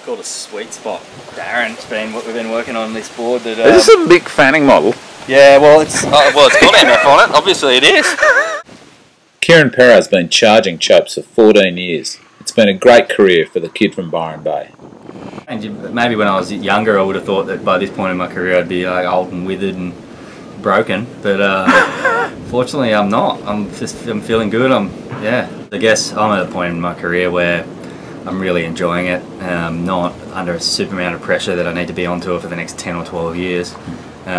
called a sweet spot. We've been working on this board. That Is this a Mick Fanning model? yeah, well it's got MF on it. Obviously it is. Kieren Perrow has been charging chopes for 14 years. It's been a great career for the kid from Byron Bay. And maybe when I was younger, I would have thought that by this point in my career I'd be like old and withered and broken. But fortunately, I'm not. I'm feeling good. I guess I'm at a point in my career where I'm really enjoying it. Not under a super amount of pressure that I need to be on tour for the next 10 or 12 years.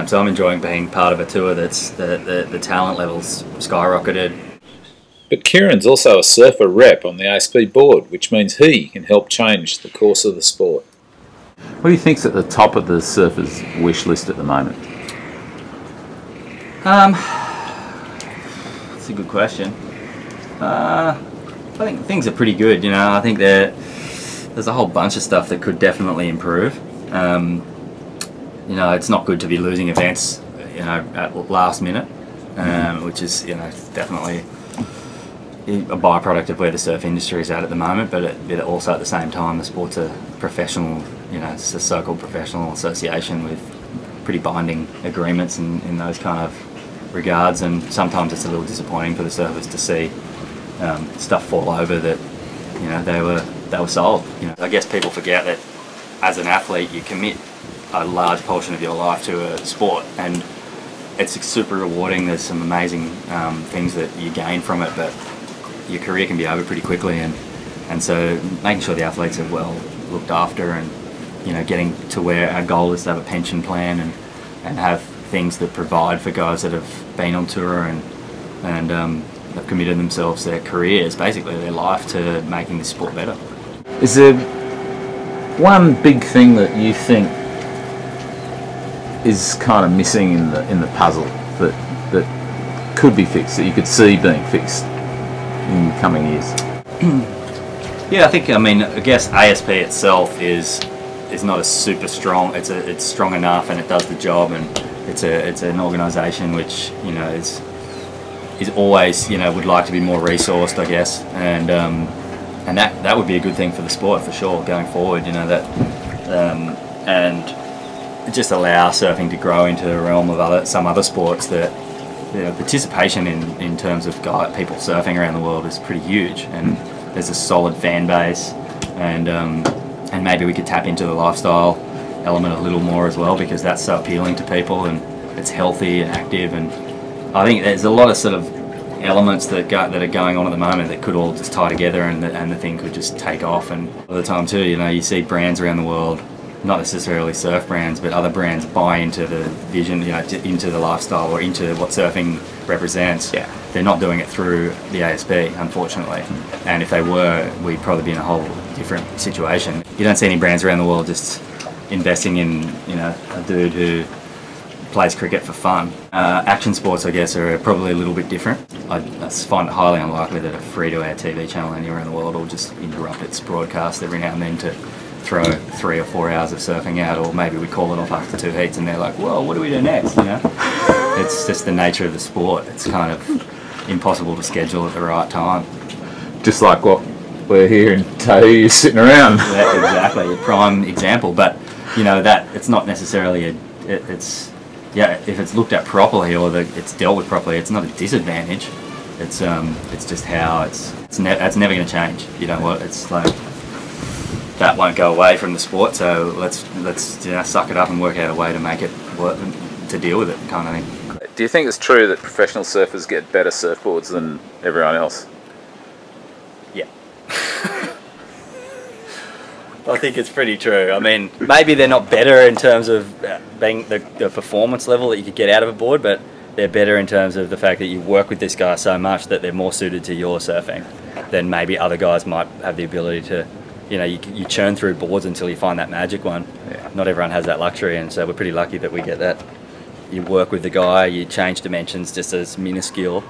So I'm enjoying being part of a tour that's the talent level's skyrocketed. But Kieren's also a surfer rep on the ASP board, which means he can help change the course of the sport. What do you think's at the top of the surfers' wish list at the moment? That's a good question. I think things are pretty good. You know, I think there's a whole bunch of stuff that could definitely improve. You know, it's not good to be losing events, you know, at last minute, which is, you know, definitely a byproduct of where the surf industry is at the moment. But it also at the same time, the sport's a professional, you know, it's a so-called professional association with pretty binding agreements in those kind of regards, and sometimes it's a little disappointing for the surfers to see stuff fall over that, you know, they were sold. You know, I guess people forget that as an athlete you commit a large portion of your life to a sport, and it's super rewarding. There's some amazing things that you gain from it, but your career can be over pretty quickly, and so making sure the athletes are well looked after, and, you know, getting to where our goal is to have a pension plan and have things that provide for guys that have been on tour and have committed themselves, their careers, basically their life, to making this sport better. Is there one big thing that you think is kind of missing in the puzzle that could be fixed, that you could see being fixed in coming years? Yeah, I guess ASP itself is not a super strong. It's strong enough and it does the job, and it's an organisation which, you know, is always, you know, would like to be more resourced, I guess, and that would be a good thing for the sport for sure going forward. You know, that and just allow surfing to grow into the realm of some other sports that, you know, participation in terms of people surfing around the world is pretty huge, and there's a solid fan base, and maybe we could tap into the lifestyle element a little more as well, because that's so appealing to people, and it's healthy and active, and I think there's a lot of sort of elements that are going on at the moment that could all just tie together, and the thing could just take off. And all the time too, you know, you see brands around the world, not necessarily surf brands, but other brands buy into the vision, you know, into the lifestyle or into what surfing represents. Yeah. They're not doing it through the ASP, unfortunately. And if they were, we'd probably be in a whole different situation. You don't see any brands around the world just investing in, you know, a dude who plays cricket for fun. Action sports, I guess, are probably a little bit different. I find it highly unlikely that a free-to-air TV channel anywhere in the world will just interrupt its broadcast every now and then to throw 3 or 4 hours of surfing out, or maybe we call it off after 2 heats and they're like, well, what do we do next, you know? It's just the nature of the sport. It's kind of impossible to schedule at the right time. Just like what we're here in Tahiti sitting around. Yeah, exactly, a prime example. But, you know, that it's not necessarily if it's looked at properly, or it's dealt with properly, it's not a disadvantage. It's just how it's never going to change. You know what? It's like, that won't go away from the sport, so let's you know, suck it up and work out a way to make it work, to deal with it, kind of thing. Do you think it's true that professional surfers get better surfboards than everyone else? Yeah. I think it's pretty true. I mean, maybe they're not better in terms of being the performance level that you could get out of a board, but they're better in terms of the fact that you work with this guy so much that they're more suited to your surfing than maybe other guys might have the ability to. You know, you churn through boards until you find that magic one. Yeah. Not everyone has that luxury, and so we're pretty lucky that we get that. You work with the guy, you change dimensions just as minuscule,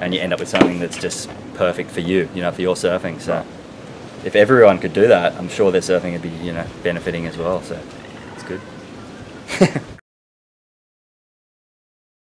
and you end up with something that's just perfect for you, you know, for your surfing. So if everyone could do that, I'm sure their surfing would be, you know, benefiting as well, so it's good.